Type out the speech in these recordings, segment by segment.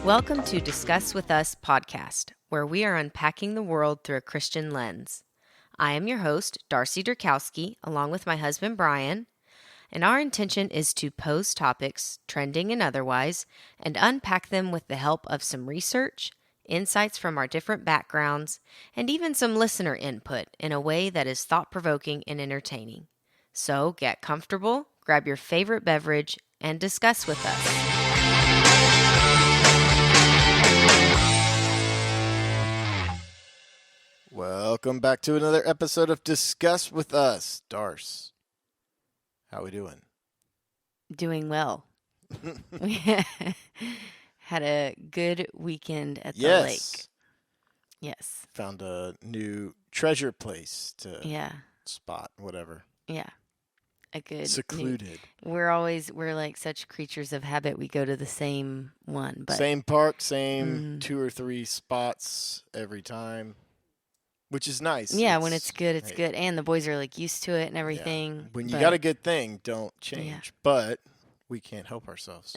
Welcome to Discuss With Us podcast, where we are unpacking the world through a Christian lens. I am your host, Darcy Durkowski, along with my husband, Brian, and our intention is to pose topics, trending and otherwise, and unpack them with the help of some research, insights from our different backgrounds, and even some listener input in a way that is thought-provoking and entertaining. So get comfortable, grab your favorite beverage, and discuss with us. Welcome back to another episode of Discuss With Us. Darce, how we doing? Doing well. We had a good weekend at the Yes. lake. Yes. Found a new treasure place to Yeah. spot, whatever. Yeah. A good Secluded. We're like such creatures of habit. We go to the same one, but Same park, same 2 or 3 spots every time, which is nice. yeah, when it's good, it's hey, good. And the boys are like used to it and yeah. everything. When you but- got a good thing, don't change. Yeah. But we can't help ourselves.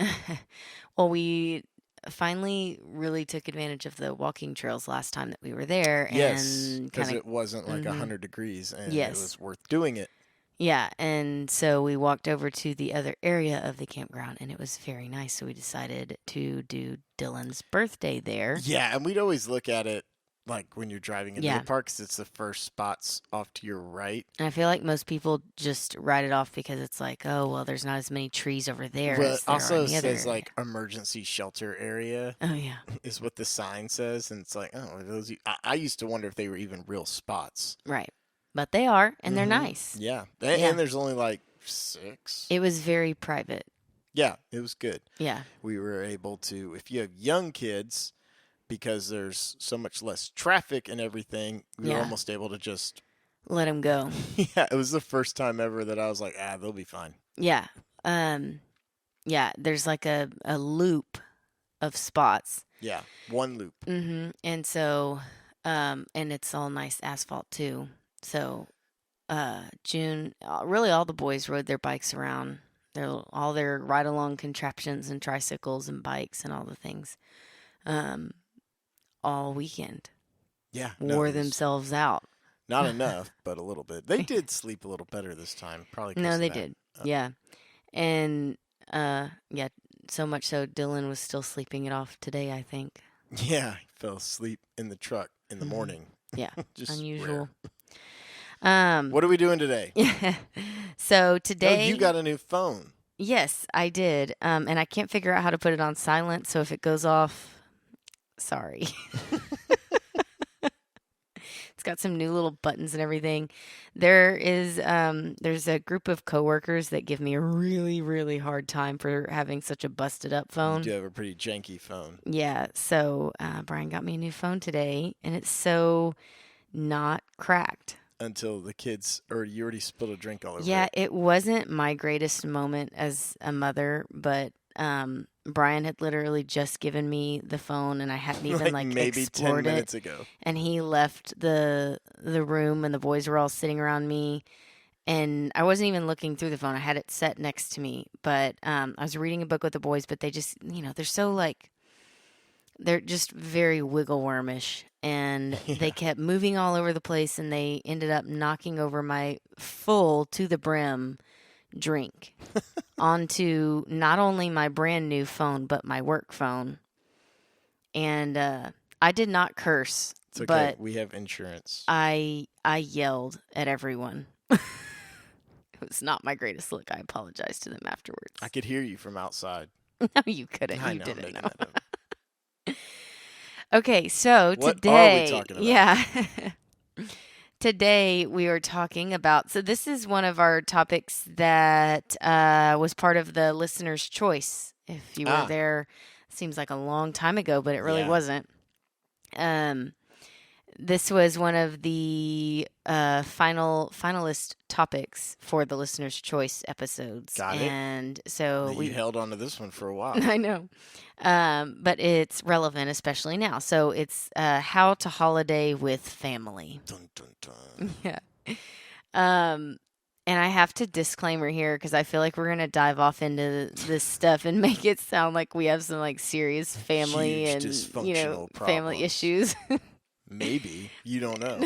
Well, we finally really took advantage of the walking trails last time that we were there. Yes, and because kind it wasn't like 100 degrees, and it was worth doing it. Yeah, and so we walked over to the other area of the campground, and it was very nice. So we decided to do Dylan's birthday there. Yeah, and we'd always look at it like when you're driving into Yeah. the park, 'cause it's the first spots off to your right. And I feel like most people just write it off because it's like, oh, well, there's not as many trees over there Well, as it there are also in the other says area. like emergency shelter area Oh, yeah, is what the sign says, and it's like, oh, are those. I used to wonder if they were even real spots. right. But they are, and they're Mhm. nice. Yeah, Yeah. and there's only like 6. It was very private. Yeah, it was good. Yeah. We were able to, if you have young kids, because there's so much less traffic and everything, we were Yeah. almost able to just. Let them go. Yeah, it was the first time ever that I was like, they'll be fine. Yeah. Yeah, there's like a loop of spots. Yeah, one loop. Mm-hmm. And so, and it's all nice asphalt too. So, June, really all the boys rode their bikes around. All their ride-along contraptions and tricycles and bikes and all the things, all weekend. Yeah, Wore it was themselves out. not enough, but a little bit. They did sleep a little better this time, probably. 'Cause No, of they that. did. Yeah. And, yeah, so much so Dylan was still sleeping it off today, I think. Yeah, he fell asleep in the truck in the morning. Yeah, Just unusual. rare. What are we doing today? So Oh, today, you got a new phone. yes, I did. And I can't figure out how to put it on silent. So if it goes off, sorry. It's got some new little buttons and everything. There's a group of coworkers that give me a really, really hard time for having such a busted up You phone. do have a pretty janky phone. Yeah. So Brian got me a new phone today, and it's so not cracked. Until the kids, or you already spilled a drink all over Yeah, it. it wasn't my greatest moment as a mother, but Brian had literally just given me the phone, and I hadn't even like maybe 10 explored it. minutes ago. And he left the room, and the boys were all sitting around me, and I wasn't even looking through the phone. I had it set next to me, but I was reading a book with the boys, but they just, they're so like, they're just very wiggle wormish, and they kept moving all over the place, and they ended up knocking over my full to the brim drink onto not only my brand new phone, but my work phone. And I did not curse, It's okay. but We have insurance. I yelled at everyone. It was not my greatest look. I apologized to them afterwards. I could hear you from outside. No, you couldn't. I You know, didn't making know. that up. Okay, so What are we today, talking about? yeah, today we are talking about. So this is one of our topics that was part of the listener's choice. If you were there, seems like a long time ago, but it really Yeah. wasn't. This was one of the finalist topics for the listener's choice episodes. Got it. And so You held on to this one for a while. I know. But it's relevant, especially now. So it's how to holiday with family. Dun, dun, dun. Yeah. And I have to disclaimer here because I feel like we're gonna dive off into this stuff and make it sound like we have some like serious family Huge and dysfunctional family problems. issues. Maybe. You don't know.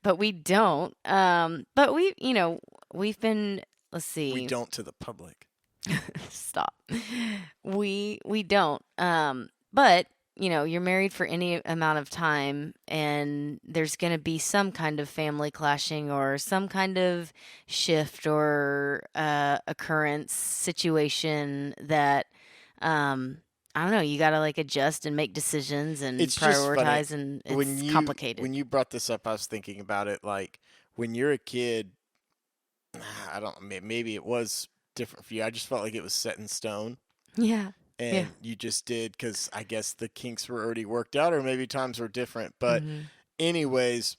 But we don't. But we've been. Let's We see. don't to the public. Stop. We don't. But you're married for any amount of time, and there's going to be some kind of family clashing or some kind of shift or occurrence situation that I don't know. You got to like adjust and make decisions and It's just funny. prioritize, and When it's you complicated. when you brought this up, I was thinking about it like when you're a kid, I don't maybe it was different for you. I just felt like it was set in stone Yeah. Yeah. and you just did cuz I guess the kinks were already worked out or maybe times were different. But Hmm. anyways,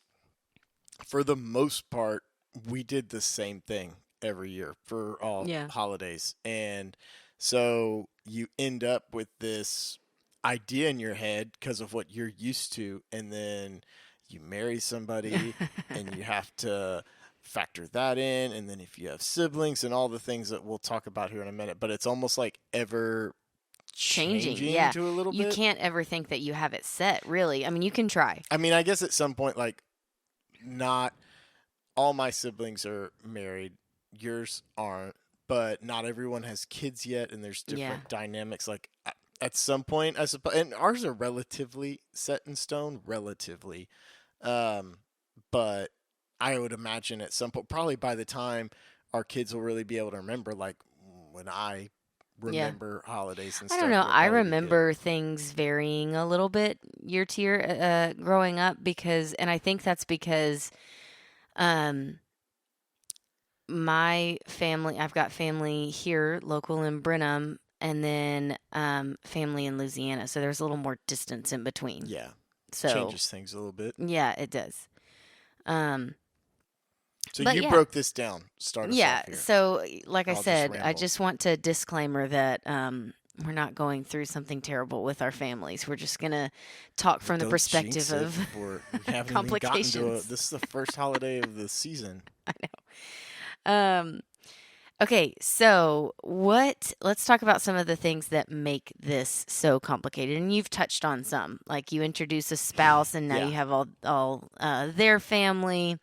for the most part, we did the same thing every year for all Yeah. holidays. And so you end up with this idea in your head because of what you're used to. And then you marry somebody and you have to factor that in. And then if you have siblings and all the things that we'll talk about here in a minute, but it's almost like ever Changing. changing Yeah. to a little You bit. can't ever think that you have it set, really. I mean, you can try. I mean, I guess at some point, like, not all my siblings are married. Yours aren't, but not everyone has kids yet, and there's Yeah. different dynamics. Like at some point, I suppose, and ours are relatively set in stone, relatively. Um, but I would imagine at some point, probably by the time our kids will really be able to remember, like when I Yeah. remember holidays and I don't stuff, know. it'll I probably be good. remember things varying a little bit year to year growing up and I think that's because um, I've got family here, local in Brenham, and then family in Louisiana. So there's a little more distance in between. Yeah, So changes things a little bit. yeah, it does. Um, So but you yeah, broke this down. Start us yeah. off here. So like I I'll just said, I ramble. just want to disclaimer that we're not going through something terrible with our families. We're just gonna talk Well, from the don't perspective jinx it of before we haven't even gotten to a. complications. This is the first holiday of the season. I know. Okay, so let's talk about some of the things that make this so complicated. And you've touched on some. Like you introduce a spouse and now Yeah, you have all their family.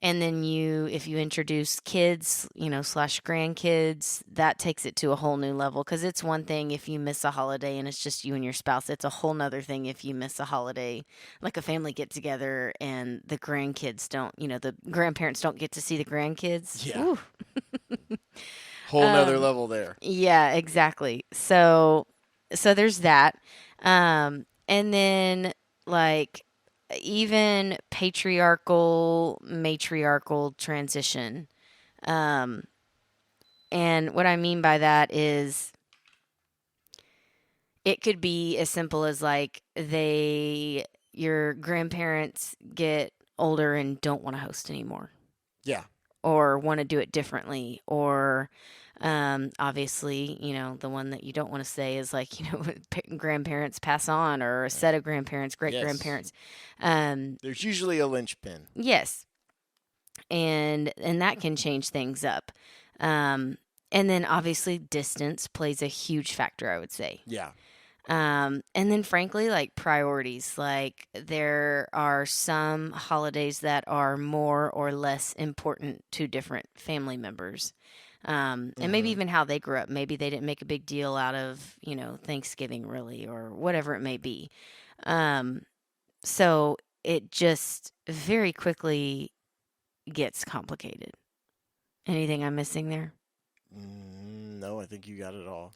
And then if you introduce kids, slash grandkids, that takes it to a whole new level. Because it's one thing if you miss a holiday and it's just you and your spouse. It's a whole nother thing if you miss a holiday, like a family get together and the grandkids don't, the grandparents don't get to see the grandkids. yeah. Ooh. Whole nother Um, level there. yeah, exactly. So there's that. And then like even patriarchal matriarchal transition. Um, and what I mean by that is it could be as simple as like your grandparents get older and don't want to host anymore Yeah, or want to do it differently or obviously, the one that you don't want to say is like, grandparents pass on or a set of grandparents, great yes. grandparents. There's usually a linchpin. Yes, and that can change things up. Um, and then obviously distance plays a huge factor, I would say. Yeah, And then frankly, like priorities, like there are some holidays that are more or less important to different family members. And maybe mm-hmm. even how they grew up. Maybe they didn't make a big deal out of, Thanksgiving really, or whatever it may be. Um, so it just very quickly gets complicated. Anything I'm missing there? No, I think you got it all.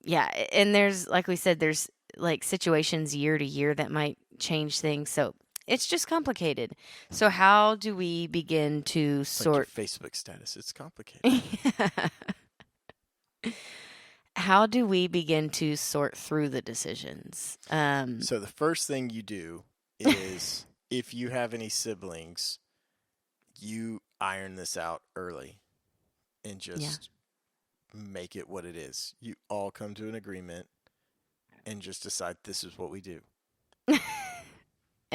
Yeah, and there's like we said, there's like situations year to year that might change things. So it's just complicated. So how do we begin to It's like your sort? Facebook status. It's complicated. How do we begin to sort through the decisions? So the first thing you do is if you have any siblings, you iron this out early and Yeah. just make it what it is. You all come to an agreement and just decide this is what we do.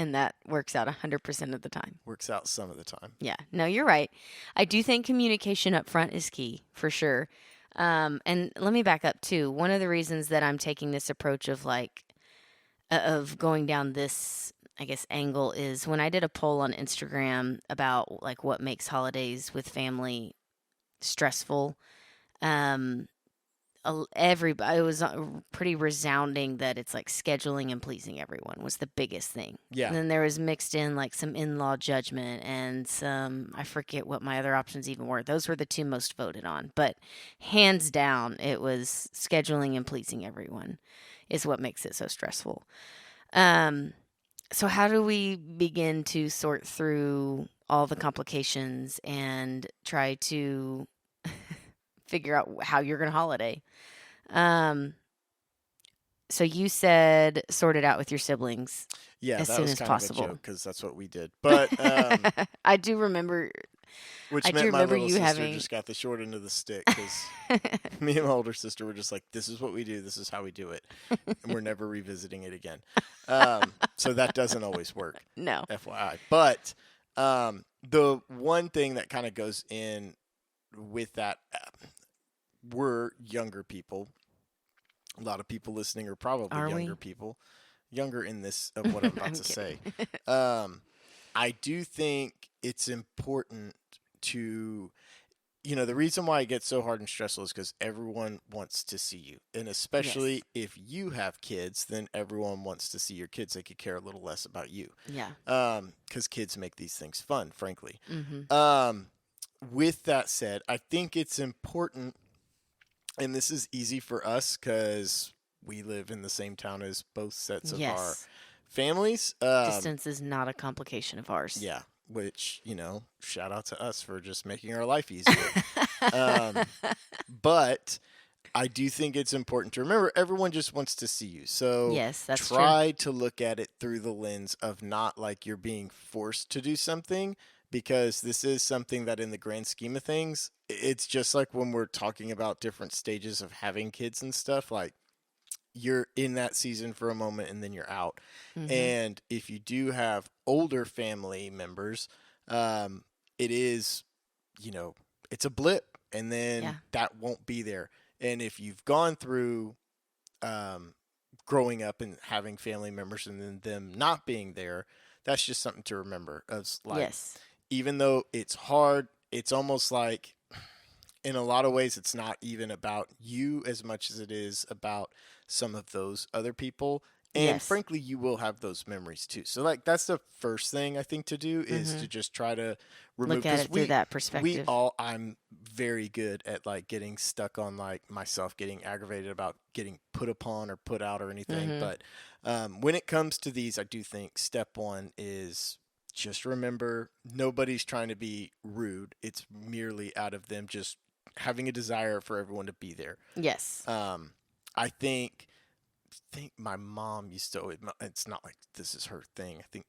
and that works out 100% of the time. Works out some of the time. Yeah, no, you're right. I do think communication up front is key for sure. And let me back up too. One of the reasons that I'm taking this approach of like of going down this, I guess, angle is when I did a poll on Instagram about like what makes holidays with family stressful. Um, everybody, it was pretty resounding that it's like scheduling and pleasing everyone was the biggest thing. Yeah. And then there was mixed in like some in-law judgment and some, I forget what my other options even were. Those were the two most voted on, but hands down it was scheduling and pleasing everyone is what makes it so stressful. So how do we begin to sort through all the complications and try to figure out how you're going to holiday? Um, so you said sort it out with your siblings Yeah, as that soon was as kind of a possible. joke because that's what we did. But I do remember. which I do meant my remember little you sister having. just got the short end of the stick because me and my older sister were just like, "This is what we do. This is how we do it, and we're never revisiting it again." So that doesn't always work, No. FYI. But the one thing that kind of goes in with that, we're younger people. A lot of people listening are probably Are younger we? people, younger in this of what I'm about I'm to say. kidding. I do think it's important to, the reason why it gets so hard and stressful is because everyone wants to see you. And Yes. especially if you have kids, then everyone wants to see your kids. They could care a little less about you. Yeah. Because kids make these things fun, frankly. Mm-hmm. Um, with that said, I think it's important, and this is easy for us because we live in the same town as both sets of our Yes. families. Distance is not a complication of ours. Yeah, which, shout out to us for just making our life easier. Um, but I do think it's important to remember everyone just wants to see you. So Yes, that's true. try to look at it through the lens of not like you're being forced to do something, because this is something that in the grand scheme of things, it's just like when we're talking about different stages of having kids and stuff, like you're in that season for a moment and then you're out. Mm-hmm. And if you do have older family members, it is, you know, it's a blip and Yeah. then that won't be there. And if you've gone through um, growing up and having family members and then them not being there, that's just something to remember. It's like, Yes. even though it's hard, it's almost like in a lot of ways, it's not even about you as much as it is about some of those other people. And Yes. frankly, you will have those memories too. So, like, that's the first thing I think to do is Mm-hmm. to just try to remove, Look at because it through that we perspective. all, I'm very good at like getting stuck on like myself getting aggravated about getting put upon or put out or anything. Mm-hmm. But when it comes to these, I do think step one is just remember nobody's trying to be rude. It's merely out of them just having a desire for everyone to be there. Yes. I think my mom used to always, it's not like this is her thing. I think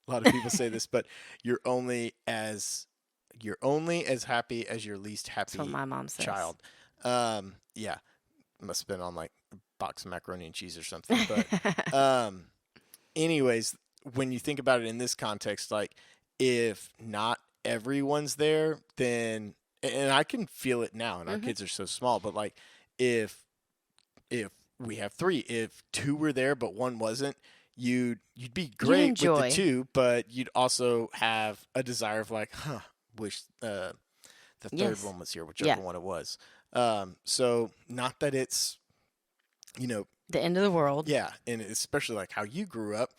a lot of people say this, but you're only as happy as your least That's what happy my mom says. child. Yeah, must have been on like a box of macaroni and cheese or something. But anyways, when you think about it in this context, like if not everyone's there, then, and I can feel it now, and our Mm-hmm. kids are so small, but like if if we have three, if two were there but one wasn't, you'd be You great with the enjoy. two, but you'd also have a desire of like, wish the third Yes. one was here, Yeah. whichever one it was. So not that it's, you know, The end of the world. yeah, and especially like how you grew up,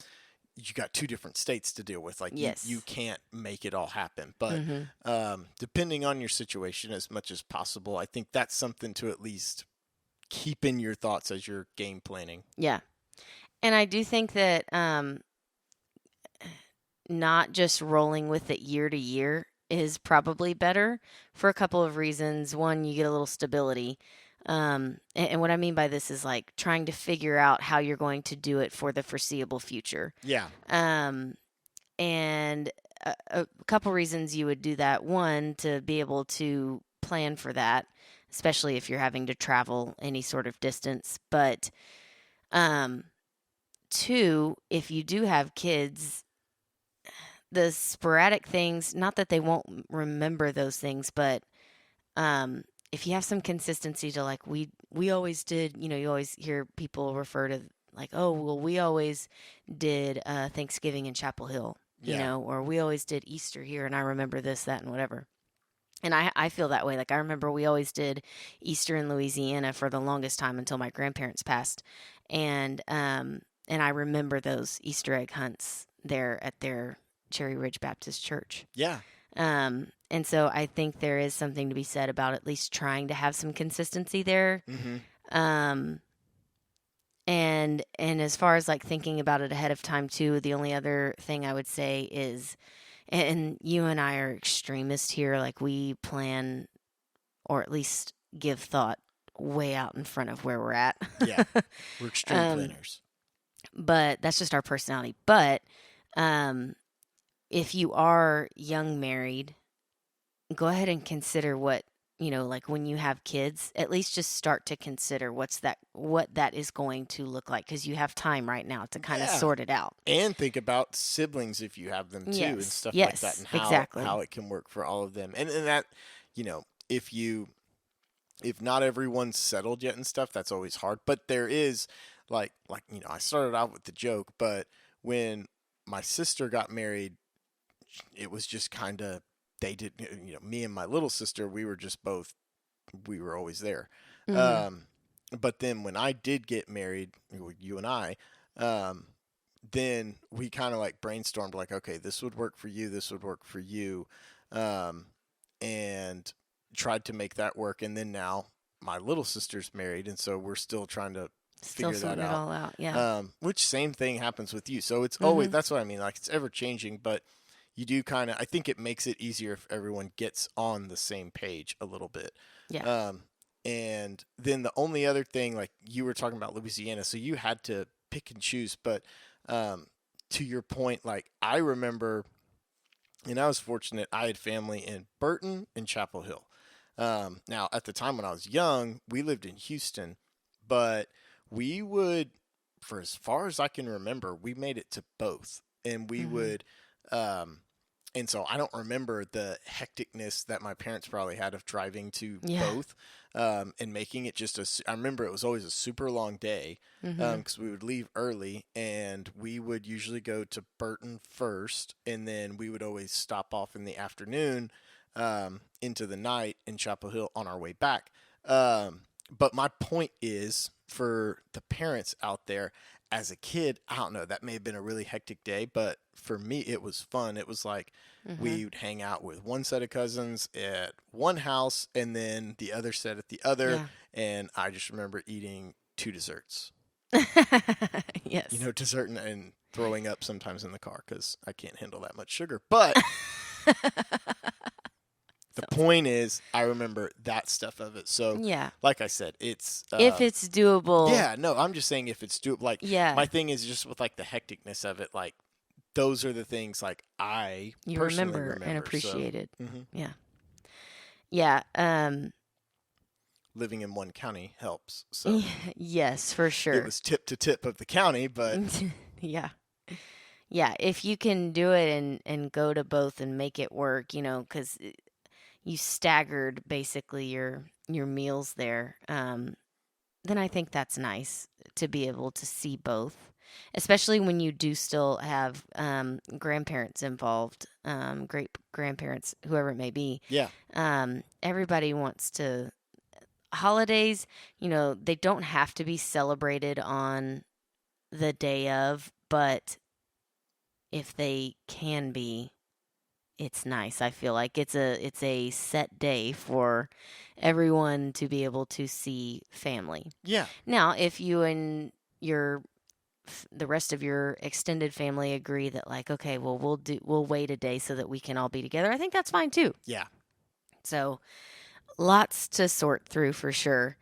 you got two different states to deal with. Like you Yes. can't make it all happen. But Mm-hmm. depending on your situation, as much as possible, I think that's something to at least keep in your thoughts as you're game planning. Yeah. And I do think that not just rolling with it year to year is probably better for a couple of reasons. One, you get a little stability. And what I mean by this is like trying to figure out how you're going to do it for the foreseeable future. Yeah, Um, and a couple reasons you would do that. One, to be able to plan for that, especially if you're having to travel any sort of distance. But um, two, if you do have kids, the sporadic things, not that they won't remember those things, but um, if you have some consistency to like we always did, you always hear people refer to like, oh well, we always did Thanksgiving in Chapel Hill, Yeah. or we always did Easter here, and I remember this, that, and whatever. And I feel that way. Like I remember we always did Easter in Louisiana for the longest time until my grandparents passed, and I remember those Easter egg hunts there at their Cherry Ridge Baptist Church. Yeah. And so I think there is something to be said about at least trying to have some consistency there. Mm-hmm. Um, and as far as like thinking about it ahead of time too, the only other thing I would say is, and you and I are extremists here, like we plan or at least give thought way out in front of where we're at. Yeah. We're extreme um, planners. but that's just our personality. But um, if you are young married, go ahead and consider what, like when you have kids, at least just start to consider what that is going to look like, because you have time right now to kind of Yeah. sort it out. And think about siblings if you have them too, and Yes, stuff like that, yes, and exactly. how it can work for all of them. And that, if not everyone's settled yet and stuff, that's always hard. But there is I started out with the joke, but when my sister got married, it was just kind of they did, me and my little sister, we were always there. Mm-hmm. Um, but then when I did get married, you and I, um, then we kind of like brainstormed like, okay, this would work for you, this would work for you, um, and tried to make that work. And then now my little sister's married, and so we're still trying to Still figure that sorting it out. all out. Yeah. Which same thing happens with you. So it's always, Mm-hmm. that's what I mean. Like it's ever changing, but you do kind of, I think it makes it easier if everyone gets on the same page a little bit. Yeah. Um, and then the only other thing, like you were talking about Louisiana, so you had to pick and choose. But um, to your point, like I remember, and I was fortunate, I had family in Burton and Chapel Hill. Now, at the time when I was young, we lived in Houston, but we would, for as far as I can remember, we made it to both. And we Mm-hmm. would, um, and so I don't remember the hecticness that my parents probably had of driving to Yeah. both, and making it just I remember it was always a super long day, Mm-hmm. because we would leave early and we would usually go to Burton first, and then we would always stop off in the afternoon, into the night in Chapel Hill on our way back. But my point is for the parents out there, as a kid, I don't know, that may have been a really hectic day, but for me, it was fun. It was like Mm-hmm. we would hang out with one set of cousins at one house and then the other set at the other. Yeah. And I just remember eating two desserts, Yes. dessert and throwing up sometimes in the car because I can't handle that much sugar. But the Sounds point is, I remember that stuff of it. So, Yeah. like I said, it's If it's doable. yeah, no, I'm just saying if it's doable. Like Yeah. my thing is just with like the hecticness of it. Like those are the things like I You personally remember and remember. So appreciate it. mhm. Yeah. Yeah. Living in one county helps. So Yes, for it sure. was tip to tip of the county, but Yeah. Yeah. If you can do it and go to both and make it work, because you staggered basically your meals there. Then I think that's nice to be able to see both, especially when you do still have grandparents involved, great grandparents, whoever it may be. yeah, Everybody wants to holidays. They don't have to be celebrated on the day of, but if they can be, it's nice. I feel like it's a set day for everyone to be able to see family. yeah, Now, if you and your the rest of your extended family agree that like, okay, well, we'll wait a day so that we can all be together, I think that's fine too. yeah. So lots to sort through for sure.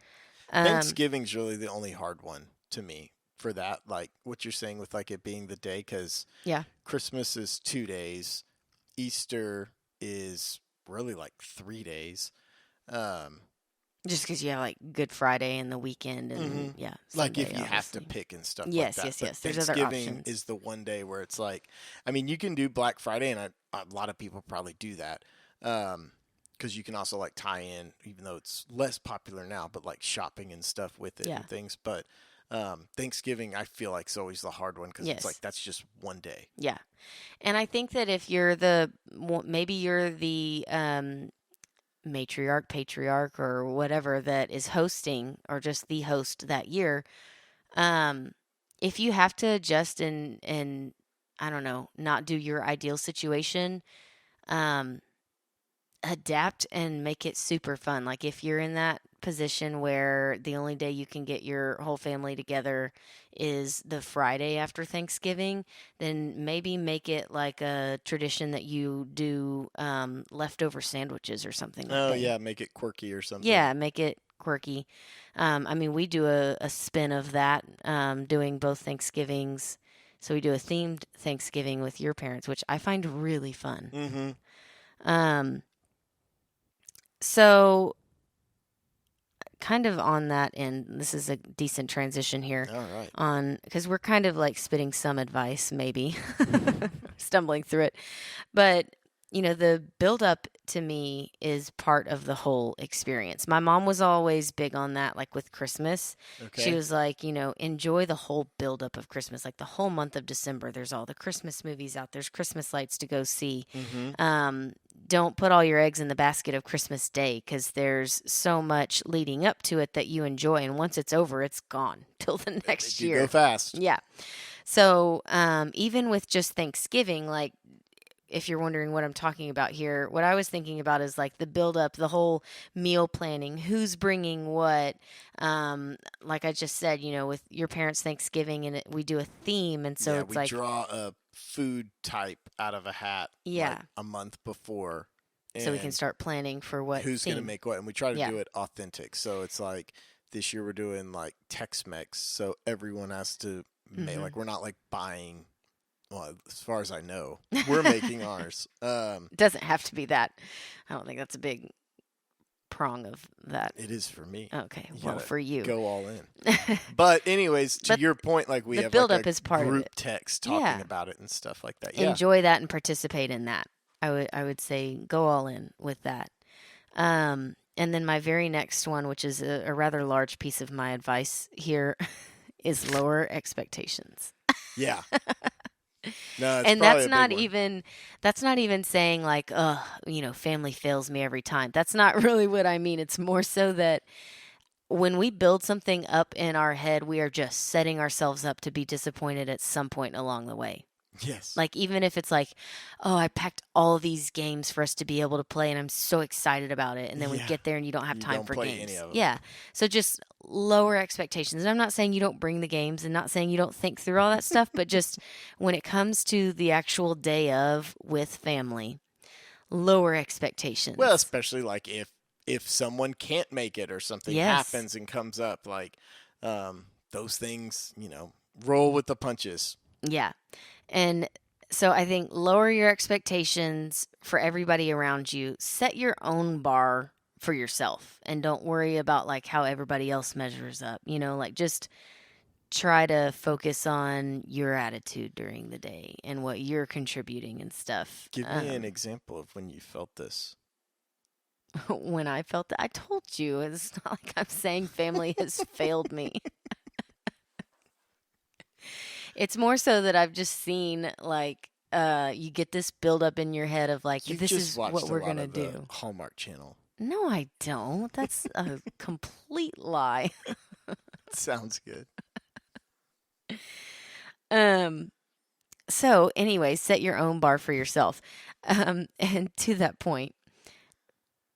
Um, Thanksgiving's really the only hard one to me for that. Like what you're saying with like it being the day, because yeah. Christmas is 2 days, Easter is really like 3 days. Um, Just because you have like Good Friday and the weekend Hmm. and yeah, Like Sunday, if you have to obviously. pick and stuff like Yes, that. yes, But yes. There's other Thanksgiving options. is the one day where it's like, I mean, you can do Black Friday, and a lot of people probably do that. Because you can also like tie in, even though it's less popular now, but like shopping and stuff with it Yeah. and things. But Thanksgiving, I feel like is always the hard one because it's like Yes. that's just one day. Yeah. And I think that if you're maybe you're the matriarch, patriarch, or whatever that is hosting, or just the host that year, um, if you have to adjust and I don't know, not do your ideal situation, um, adapt and make it super fun. Like if you're in that position where the only day you can get your whole family together is the Friday after Thanksgiving, then maybe make it like a tradition that you do leftover sandwiches or something that Oh day. yeah, make it quirky or something. Yeah, make it quirky. I mean, we do a spin of that, doing both Thanksgivings. So we do a themed Thanksgiving with your parents, which I find really fun. Mm-hmm. Um, so kind of on that end, this is a decent transition here All right. on because we're kind of like spitting some advice, maybe stumbling through it. But, the build up to me is part of the whole experience. My mom was always big on that, like with Christmas. She Okay. was like, enjoy the whole build up of Christmas, like the whole month of December. There's all the Christmas movies out, there's Christmas lights to go see. Mm-hmm. Don't put all your eggs in the basket of Christmas Day because there's so much leading up to it that you enjoy. And once it's over, it's gone till the They next do go year. fast. Yeah. So, even with just Thanksgiving, like if you're wondering what I'm talking about here, what I was thinking about is like the build up, the whole meal planning, who's bringing what. Like I just said, with your parents' Thanksgiving, and we do a theme, and so Yeah, it's we like, draw a food type out of a hat like yeah, a month before, so we can and start planning for what who's gonna theme. make what, and we try to Yeah. do it authentic. So it's like this year we're doing like Tex-Mex, so everyone has to make Hmm. like we're not like buying. Well, as far as I know, we're making ours. Doesn't have to be that. I don't think that's a big prong of that. It is for me. Okay, You well, gotta for you. go all in. But anyways, to But your point, like we the have like a buildup is part of group it. text talking Yeah. about it and stuff like that. Yeah. Enjoy that and participate in that. I would say go all in with that. And then my very next one, which is a rather large piece of my advice here, is lower expectations. Yeah. No, it's And probably a big one. that's not even saying like, family fails me every time. That's not really what I mean. It's more so that when we build something up in our head, we are just setting ourselves up to be disappointed at some point along the way. Yes. Like, even if it's like, oh, I packed all these games for us to be able to play and I'm so excited about it. And then we Yeah. get there and you don't have You time don't for play any games. of them. Yeah. So just lower expectations. And I'm not saying you don't bring the games and not saying you don't think through all that stuff, but just when it comes to the actual day of with family, lower Well, expectations. especially like if someone can't make it or something Yes. happens and comes up, like those things, roll with the punches. Yeah. And so I think lower your expectations for everybody around you. Set your own bar for yourself and don't worry about like how everybody else measures up. Like just try to focus on your attitude during the day and what you're contributing and stuff. Give me an example of when you felt this. When I felt that, I told you, it's not like I'm saying family has failed me. It's more so that I've just seen like you get this build up in your head of like You've this just is what watched a we're lot gonna of the do. Hallmark Channel. No, I don't. That's a complete lie. Sounds good. Um so anyway, set your own bar for yourself. And to that point,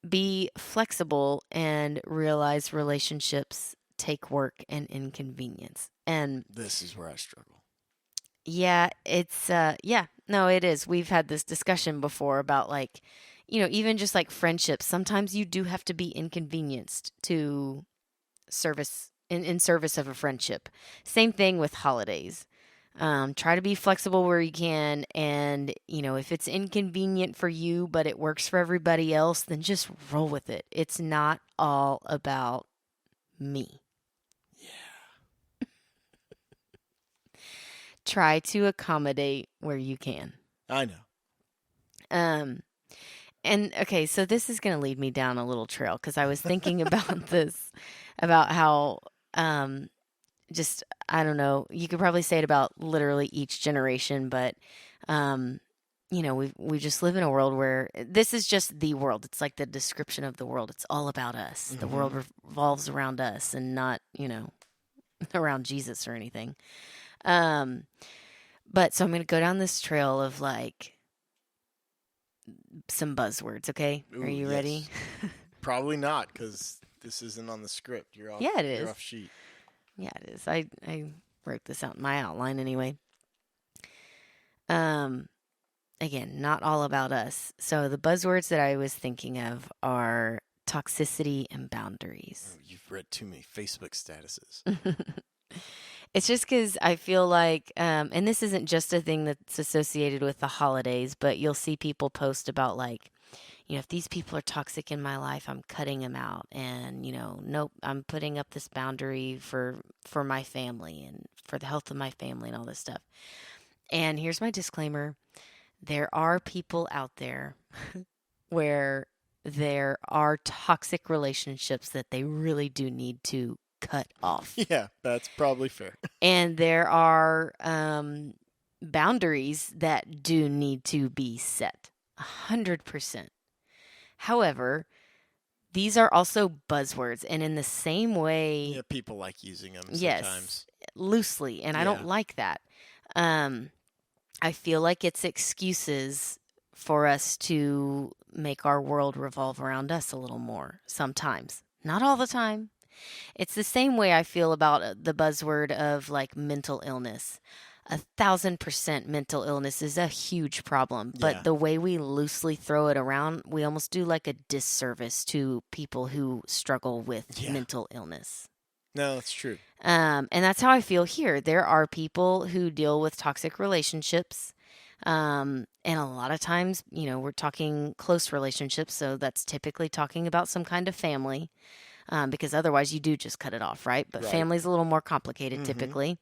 be flexible and realize relationships take work and inconvenience. And This is where I struggle. yeah, it's yeah, no, it is. We've had this discussion before about like, even just like friendships. Sometimes you do have to be inconvenienced to service in service of a friendship. Same thing with holidays. Try to be flexible where you can. And, if it's inconvenient for you, but it works for everybody else, then just roll with it. It's not all about me. Try to accommodate where you can. I know. Um, and okay, so this is going to lead me down a little trail because I was thinking about this, about how, just, I don't know, you could probably say it about literally each generation, but, um, we just live in a world where this is just the world. It's like the description of the world. It's all about us. The world revolves around us and not, around Jesus or anything. But so I'm going to go down this trail of like some buzzwords, okay? Ooh, Are you yes. ready? Probably not, because this isn't on the script. You're off. Yeah, it You're is. off sheet. Yeah, it is. I wrote this out in my outline anyway. Um, Again, not all about us. So the buzzwords that I was thinking of are toxicity and boundaries. Oh, you've read too many Facebook statuses. It's just because I feel like, and this isn't just a thing that's associated with the holidays, but you'll see people post about like, if these people are toxic in my life, I'm cutting them out, and nope, I'm putting up this boundary for my family and for the health of my family and all this stuff. And here's my disclaimer: there are people out there where there are toxic relationships that they really do need to cut off. Yeah, that's probably fair. And there are boundaries that do need to be set 100%. However, these are also buzzwords. And in the same way, Yeah, people like using them yes, sometimes. loosely. And I don't like that. I feel like it's excuses for us to make our world revolve around us a little more sometimes. Not all the time. It's the same way I feel about the buzzword of like mental illness. 1,000% mental illness is a huge problem, but Yeah. the way we loosely throw it around, we almost do like a disservice to people who struggle with mental illness. No, that's true. And that's how I feel here. There are people who deal with toxic relationships. And a lot of times, we're talking close relationships. So that's typically talking about some kind of family. Because otherwise you do just cut it off, right? But family's a little more complicated typically.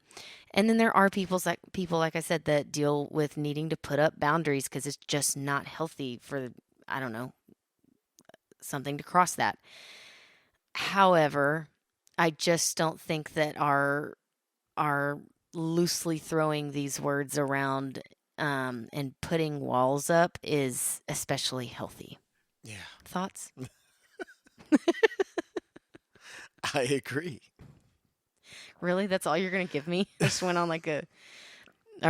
And then there are people, like I said, that deal with needing to put up boundaries because it's just not healthy for, I don't know, something to cross that. However, I just don't think that our loosely throwing these words around and putting walls up is especially healthy. Yeah. Thoughts? I agree. Really? That's all you're going to give me? I just went on like a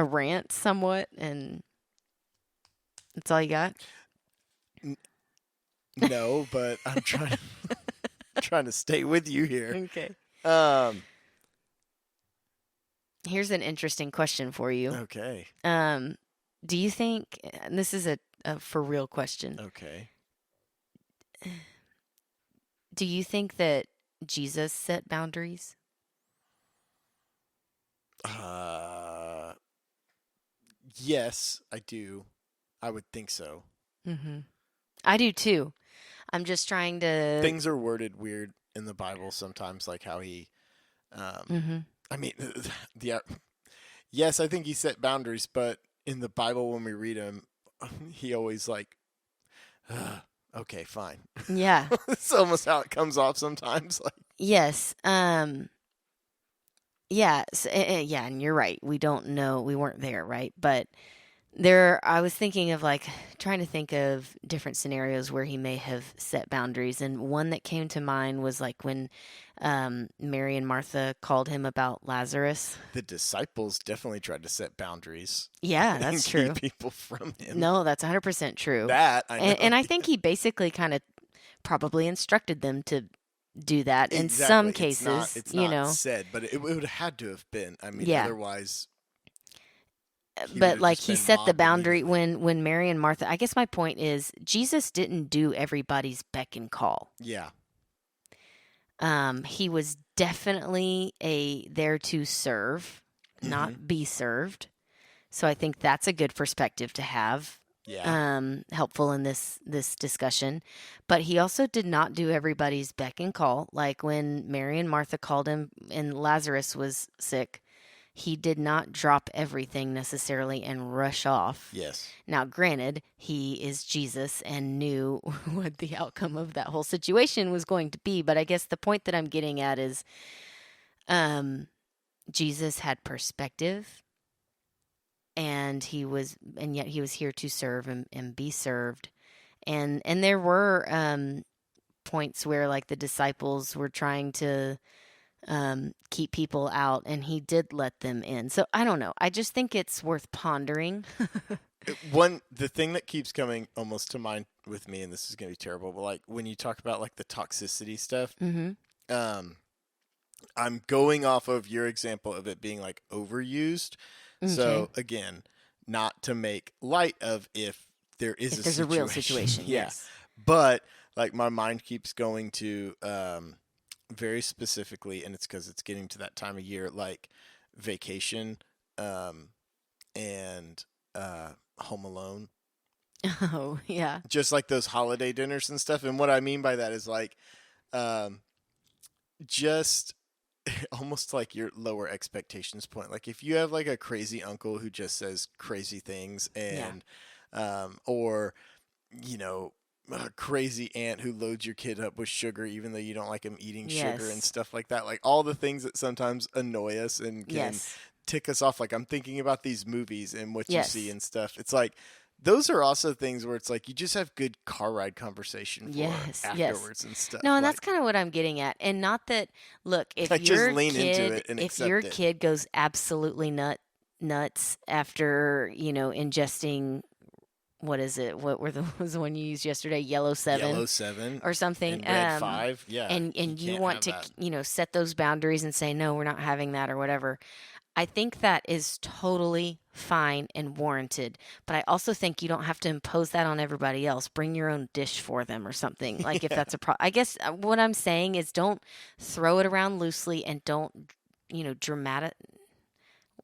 rant somewhat, and that's all you got? No, but I'm trying to stay with you here. Okay. Here's an interesting question for you. Okay. Do you think, and this is a for real question. Okay. Do you think that Jesus set boundaries? Yes, I do. I would think so. Mm-hmm. I do too. I'm just trying to. Things are worded weird in the Bible sometimes, like how he. I mean, yes, I think he set boundaries, but in the Bible, when we read him, he always like, okay, fine. Yeah. It's almost how it comes off sometimes. Like, yes. Yeah. Yeah, and you're right. We don't know. We weren't there, right? But I was thinking of like trying to think of different scenarios where he may have set boundaries, and one that came to mind was like when Mary and Martha called him about Lazarus. the disciples definitely tried to set boundaries. Yeah, that's and true. Keep people from him. No, that's 100% true. That I know. And I think he basically kind of probably instructed them to do that in Exactly. some cases. It's not said, but it would have had to have been. I mean, otherwise. But like he set the boundary when Mary and Martha. I guess my point is Jesus didn't do everybody's beck and call. Yeah. He was definitely there to serve. Mm-hmm. not be served. So I think that's a good perspective to have, Yeah. helpful in this discussion. But he also did not do everybody's beck and call. Like when Mary and Martha called him and Lazarus was sick, he did not drop everything necessarily and rush off. Yes. Now, granted, he is Jesus and knew what the outcome of that whole situation was going to be. But I guess the point that I'm getting at is, um, Jesus had perspective, and yet he was here to serve and be served. And there were points where like the disciples were trying to keep people out, and he did let them in. So I don't know. I just think it's worth pondering. The thing that keeps coming almost to mind with me, and this is gonna be terrible, but like when you talk about like the toxicity stuff, Mm-hmm. um, I'm going off of your example of it being like overused. Okay. So again, not to make light of if there is If a there's a real situation, situation, yeah. yes. But like my mind keeps going to very specifically, and it's because it's getting to that time of year, like vacation, um, and Home Alone, Oh, yeah. just like those holiday dinners and stuff. And what I mean by that is like, um, just almost like your lower expectations point. Like if you have like a crazy uncle who just says crazy things, Yeah. and or you know, a crazy aunt who loads your kid up with sugar even though you don't like him eating sugar and Yes. stuff like that. Like all the things that sometimes annoy us and can Yes. tick us off. Like I'm thinking about these movies and what you see Yes. and stuff. It's like those are also things where it's like you just have good car ride conversation for Yes. Yes. afterwards and stuff. No, and that's Like kind of what I'm getting at. And not that, look, like just lean into it and if your accept it. kid goes absolutely nuts after, ingesting, what is it? What were the was the one you used yesterday? Yellow 7 Yellow 7 or something. and red 5. Yeah, you And you can't want have to, that. set those boundaries and say, no, we're not having that or whatever. I think that is totally fine and warranted, but I also think you don't have to impose that on everybody else. Bring your own dish for them or something. Like if Yeah, that's a I guess what I'm saying is don't throw it around loosely, and don't, dramatic.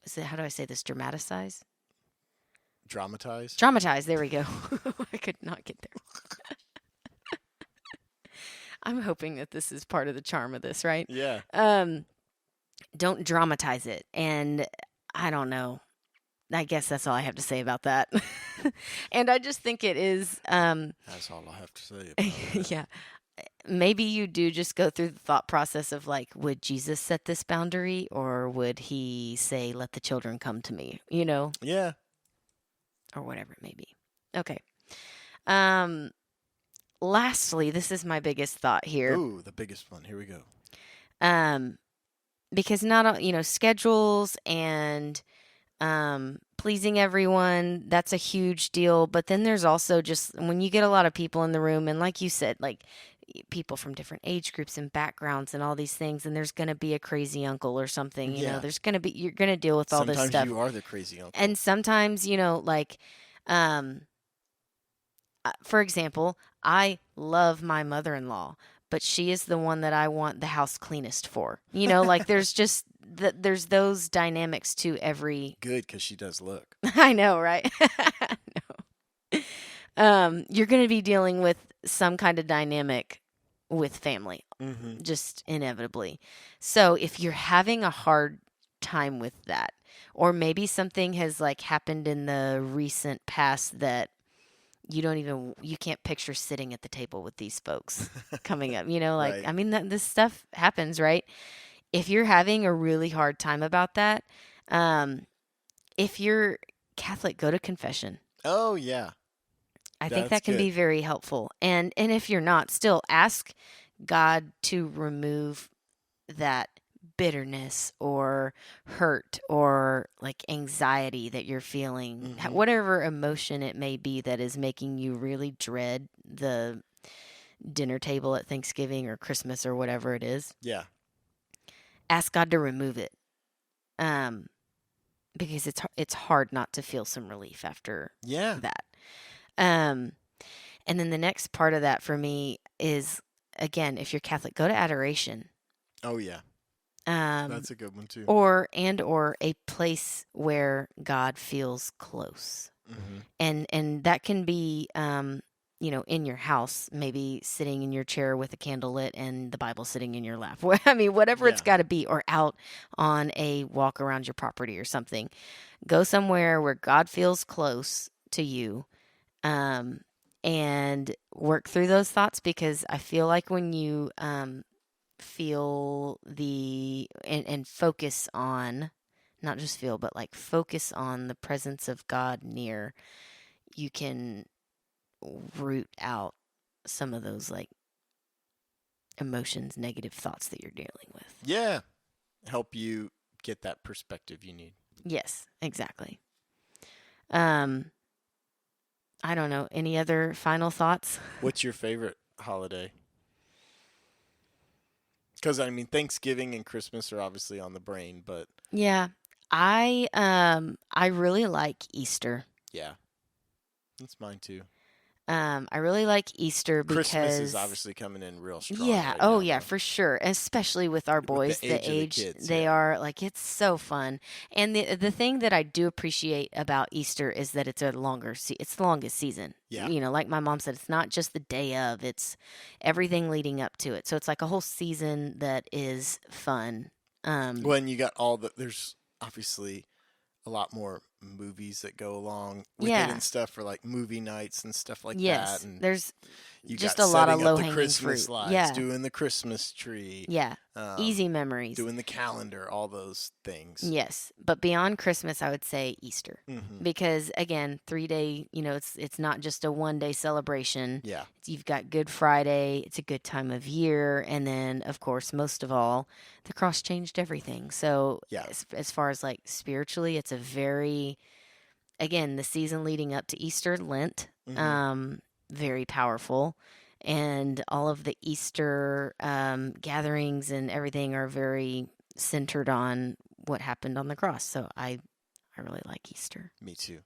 Is it, how do I say this? Dramatize? dramatize. Dramatize. There we go. I could not get there. I'm hoping that this is part of the charm of this, right? Yeah. Don't dramatize it. And I don't know. I guess that's all I have to say about that. And I just think it is, That's all I have to say about it. yeah, maybe you do just go through the thought process of like, would Jesus set this boundary, or would he say, let the children come to me, Yeah. or whatever it may be. Okay. Um, Lastly, this is my biggest thought here. Ooh, the biggest one. Here we go. Um, because not all, schedules and pleasing everyone, that's a huge deal. But then there's also just when you get a lot of people in the room, and like you said, like people from different age groups and backgrounds and all these things, and there's going to be a crazy uncle or something, Yeah. there's going to be, you're going to deal with all this Sometimes stuff. you are the crazy uncle. And sometimes, like, um, for example, I love my mother in law, but she is the one that I want the house cleanest for. Like there's just there's those dynamics to every. Good, because she does look. I know, right? No. You're going to be dealing with some kind of dynamic with family, Mm-hmm. just inevitably. So if you're having a hard time with that, or maybe something has like happened in the recent past that you can't picture sitting at the table with these folks coming up, like, Right. I mean, this stuff happens, right? If you're having a really hard time about that, if you're Catholic, go to confession. Oh, yeah. I think That's that can good. be very helpful. And if you're not, still ask God to remove that bitterness or hurt or like anxiety that you're feeling, Mm-hmm. whatever emotion it may be that is making you really dread the dinner table at Thanksgiving or Christmas or whatever it is. Yeah. Ask God to remove it. Because it's hard not to feel some relief after Yeah. that. And then the next part of that for me is, again, if you're Catholic, go to adoration. Oh, yeah. That's a good one too. or a place where God feels close. Hmm. And that can be in your house, maybe sitting in your chair with a candle lit and the Bible sitting in your lap. I mean, whatever it's Yeah. got to be, or out on a walk around your property or something. Go somewhere where God feels close to you, um, and work through those thoughts, because I feel like when you feel and focus on, not just feel, but like focus on the presence of God near, you can root out some of those like emotions, negative thoughts that you're dealing with. Yeah. Help you get that perspective you need. Yes, exactly. Um, I don't know. Any other final thoughts? What's your favorite holiday? Because I mean, Thanksgiving and Christmas are obviously on the brain, but Yeah, I really like Easter. yeah, that's mine too. I really like Easter Christmas is because obviously coming in real strong yeah, right oh now, yeah, though, for sure. Especially with our with the boys, the age of the age kids. they Yeah, are, like it's so fun. And the thing that I do appreciate about Easter is that it's a it's the longest season. yeah. Like my mom said, it's not just the day of, it's everything leading up to it. So it's like a whole season that is fun. When you got all there's obviously a lot more movies that go along with it Yeah. and stuff for like movie nights and stuff like that, Yes. and There's you just got a lot of setting up low the hanging Christmas fruit. lights, Yeah. doing the Christmas tree, Yeah. um, Easy memories. doing the calendar, all those things. Yes, but beyond Christmas, I would say Easter, Hmm. because again, 3 day. It's not just a 1 day celebration. Yeah, You've got Good Friday. It's a good time of year, and then of course, most of all, the cross changed everything. So yeah. as far as like spiritually, it's a very, again, the season leading up to Easter, Lent, Hmm. um, very powerful. And all of the Easter gatherings and everything are very centered on what happened on the cross. So I really like Easter. Me too.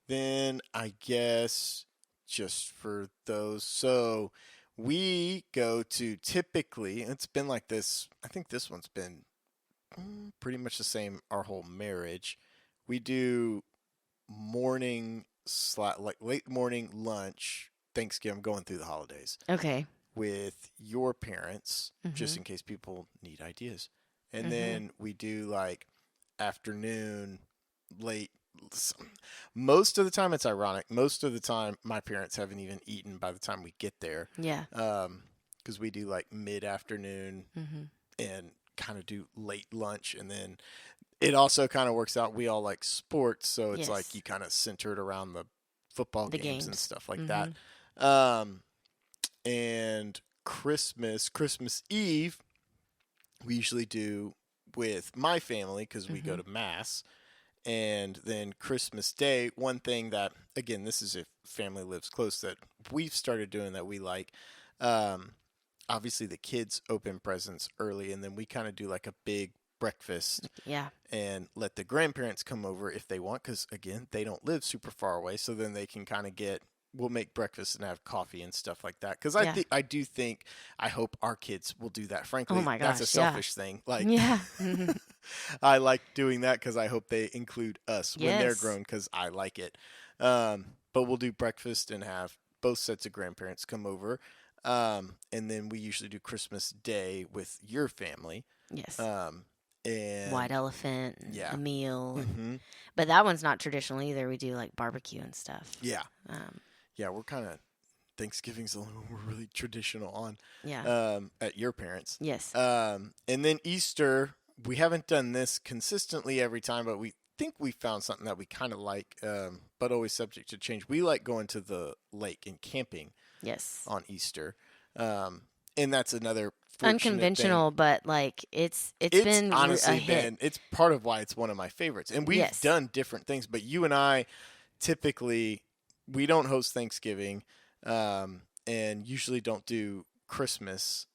Then I guess just for those, so we go to typically, and it's been like this. I think this one's been pretty much the same our whole marriage. We do like late morning lunch Thanksgiving. I'm going through the holidays Okay. with your parents, just Mhm. in case people need ideas, and Mhm. then we do like afternoon, late. Most of the time, it's ironic. Most of the time, my parents haven't even eaten by the time we get there, Yeah. because we do like mid afternoon Mhm. and kind of do late lunch, and then it also kind of works out. We all like sports, so it's like Yes. you kind of center it around the football The games and games. stuff like that. Mhm. Um, and Christmas Eve, we usually do with my family because we go Mhm. to mass. And then Christmas Day, one thing that, again, this is if family lives close, that we've started doing that we like. Um, Obviously, the kids open presents early, and then we kind of do like a big breakfast Yeah. and let the grandparents come over if they want, because again, they don't live super far away, so then they can kind of get. We'll make breakfast and have coffee and stuff like that. Because Yeah. I do think, I hope our kids will do that. Oh Frankly, my that's a gosh. Yeah. selfish thing. Like, Yeah. Mhm. I like doing that because I hope they include us when they're Yes. grown because I like it. But we'll do breakfast and have both sets of grandparents come over. And then we usually do Christmas Day with your family. Yes. Um, White and elephant and yeah. a meal, and Hmm. but that one's not traditional either. We do like barbecue and stuff. Yeah. Um, Yeah. We're kind of, Thanksgiving's the only one we're really traditional on, yeah. at your parents. Yes. And then Easter, we haven't done this consistently every time, but we think we found something that we kind of like, but always subject to change. We like going to the lake and camping Yes. on Easter. Um, and that's another fortunate thing. Unconventional, but like it's It's been a honestly hit. been, it's part of why it's one of my favorites. And we've Yes. done different things, but you and I typically, we don't host Thanksgiving, and usually don't do Christmas.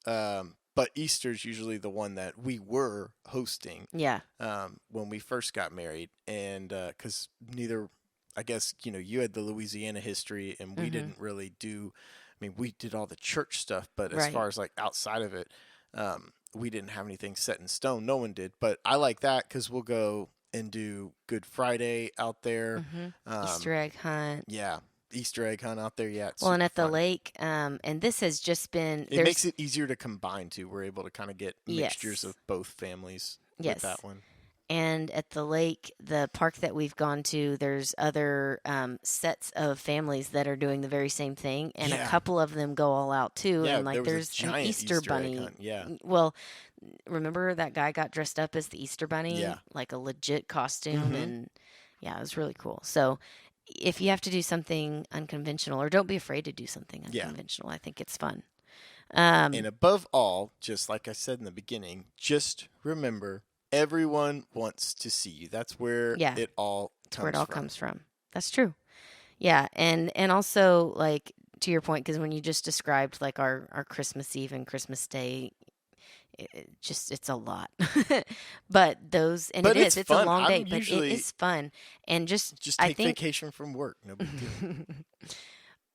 But Easter's usually the one that we were hosting, Yeah. when we first got married, and because neither, I guess, you had the Louisiana history, and we Mhm. didn't really do. I mean, we did all the church stuff, but as Right. far as like outside of it, we didn't have anything set in stone. No one did, but I like that because we'll go and do Good Friday out there. Easter egg hunt. Yeah, Easter egg hunt out there. Yeah, it's Well, and super at the fun. lake, and this has just been It makes it easier to combine too. We're able to kind of get mixtures yes, of both families with yes. that one. And at the lake, the park that we've gone to, there's other sets of families that are doing the very same thing, and a Yeah, couple of them go all out too. yeah. And There like, was a there's an giant Easter Easter egg bunny. hunt. Yeah, Well, remember that guy got dressed up as the Easter bunny, yeah. like a legit costume, Mm-hmm. and yeah, it was really cool. So, if you have to do something unconventional, or don't be afraid to do something Yeah. unconventional, I think it's fun. And above all, just like I said in the beginning, just remember everyone wants to see you. That's where Yeah, it all that's where it comes all from. comes from. That's true. Yeah, and also like to your point, because when you just described like our Christmas Eve and Christmas Day, it's a lot. But those and But it's it's a fun. long day, I'm but it usually is fun and just I take think, vacation from work. No big deal.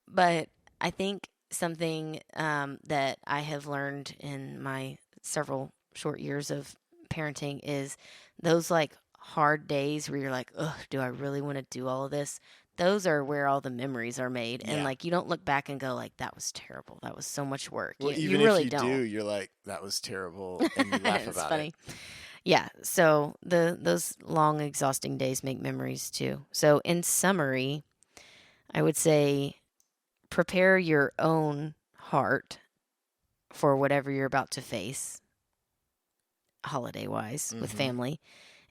but I think something that I have learned in my several short years of parenting is those like hard days where you're like, ugh, do I really want to do all of this? Those are where all the memories are made. And Yeah. like, you don't look back and go, like, that was terrible. That was so much work. Well, You even if really you do, don't. you're like, that was terrible, and you laugh It's about it. funny. Yeah. So those long, exhausting days make memories too. So, in summary, I would say prepare your own heart for whatever you're about to face, holiday wise, with Hmm. family,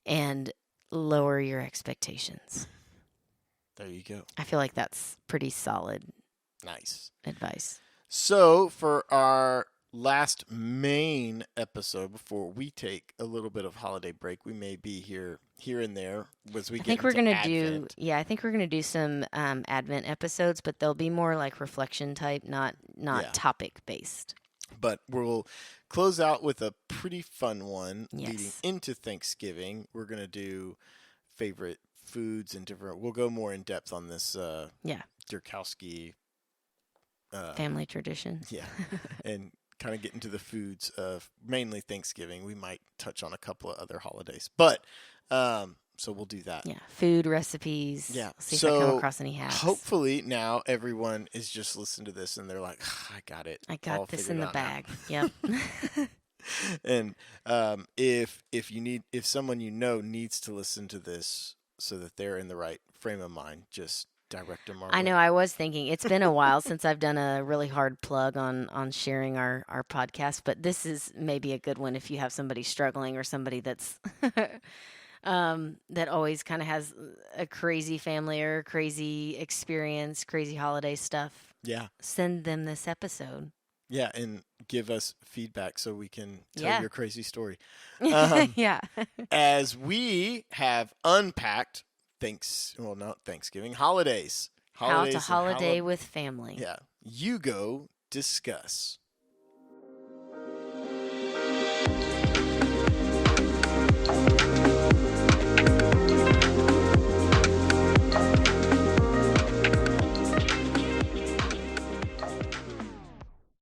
and lower your expectations. There you go. I feel like that's pretty solid Nice. advice. So, for our last main episode before we take a little bit of holiday break, we may be here and there as we I get think we're into gonna do, Advent. yeah, I think we're gonna do some Advent episodes, but they'll be more like reflection type, not Yeah. topic based. But we'll close out with a pretty fun one leading Yes. into Thanksgiving. We're going to do favorite foods and different. We'll go more in depth on this Yeah. Durkowski. Family tradition. Yeah. And kind of get into the foods of mainly Thanksgiving. We might touch on a couple of other holidays. But so we'll do that. Yeah. Food recipes. Yeah. See if I come So across any hacks. hopefully now everyone is just listening to this and they're like, I got it. I all got this figured in the out now." bag. Yep. And if you need if someone you know needs to listen to this so that they're in the right frame of mind, just direct them our I way. know. I was thinking it's been a while since I've done a really hard plug on sharing our podcast, but this is maybe a good one if you have somebody struggling or somebody that's that always kind of has a crazy family or crazy experience, crazy holiday stuff. Yeah, Send them this episode. yeah, and give us feedback so we can tell Yeah. your crazy story. Um, Yeah. as we have unpacked not Thanksgiving, holidays, How to and holiday with family. yeah, you go discuss.